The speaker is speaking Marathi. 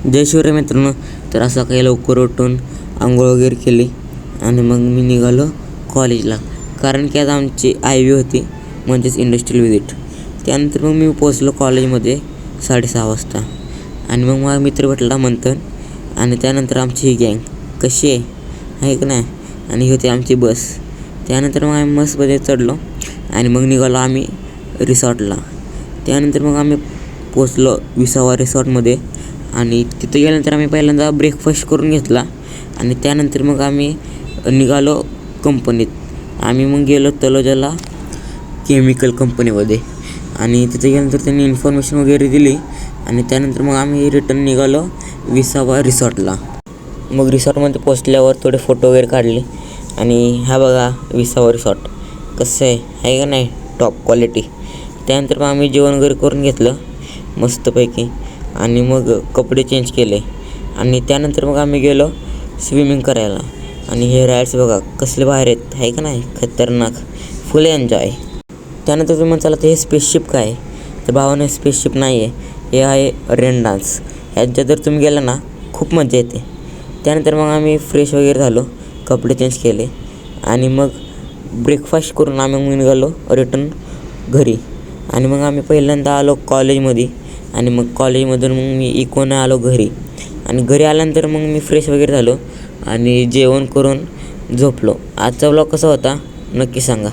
जय शिवराय मित्रांनो. तर असं काही लवकर उठून आंघोळ वगैरे केली आणि मग मी निघालो कॉलेजला, कारण की आज आमची IB होती, म्हणजेच इंडस्ट्रियल व्हिजिट. त्यानंतर मग मी पोचलो कॉलेजमध्ये 6:30 वाजता आणि मग माझा मित्र भेटला मंथन. आणि त्यानंतर आमची ही गँग कशी आहे का नाही, आणि ही होती आमची बस. त्यानंतर मग आम्ही बसमध्ये चढलो आणि मग निघालो आम्ही रिसॉर्टला. त्यानंतर मग आम्ही पोचलो 20वा रिसॉर्टमध्ये आणि तिथे गेल्यानंतर आम्ही पहिल्यांदा ब्रेकफास्ट करून घेतला आणि त्यानंतर मग आम्ही निघालो कंपनीत. आम्ही मग गेलो तलोजाला केमिकल कंपनीमध्ये आणि तिथे गेल्यानंतर त्यांनी इन्फॉर्मेशन वगैरे दिली आणि त्यानंतर मग आम्ही रिटर्न निघालो 20वा रिसॉर्टला. मग रिसॉर्टमध्ये पोचल्यावर थोडे फोटो वगैरे काढले आणि हा बघा 20वा रिसॉर्ट कसं आहे का नाही, टॉप क्वालिटी. त्यानंतर मग आम्ही जेवण वगैरे करून घेतलं मस्तपैकी आणि मग कपडे चेंज केले आणि त्यानंतर मग आम्ही गेलो स्विमिंग करायला. आणि हे राईड्स बघा कसले बाहेर आहेत, आहे का नाही, खतरनाक, फुल एन्जॉय. त्यानंतर तुम्ही म्हणाल तर हे स्पेसशिप काय आहे, तर भावाने स्पेसशिप नाही आहे, हे आहे रेन डान्स. ह्याच्यात जर तुम्ही गेला ना खूप मजा येते. त्यानंतर मग आम्ही फ्रेश वगैरे झालो, कपडे चेंज केले आणि मग ब्रेकफास्ट करून आम्ही मग निघालो रिटर्न घरी. आणि मग आम्ही पहिल्यांदा आलो कॉलेजमध्ये आणि मग कॉलेजमधून मग मी इकोनं आलो घरी. आणि घरी आल्यानंतर मग मी फ्रेश वगैरे झालो आणि जेवण करून झोपलो. आजचा व्लॉग कसा होता नक्की सांगा.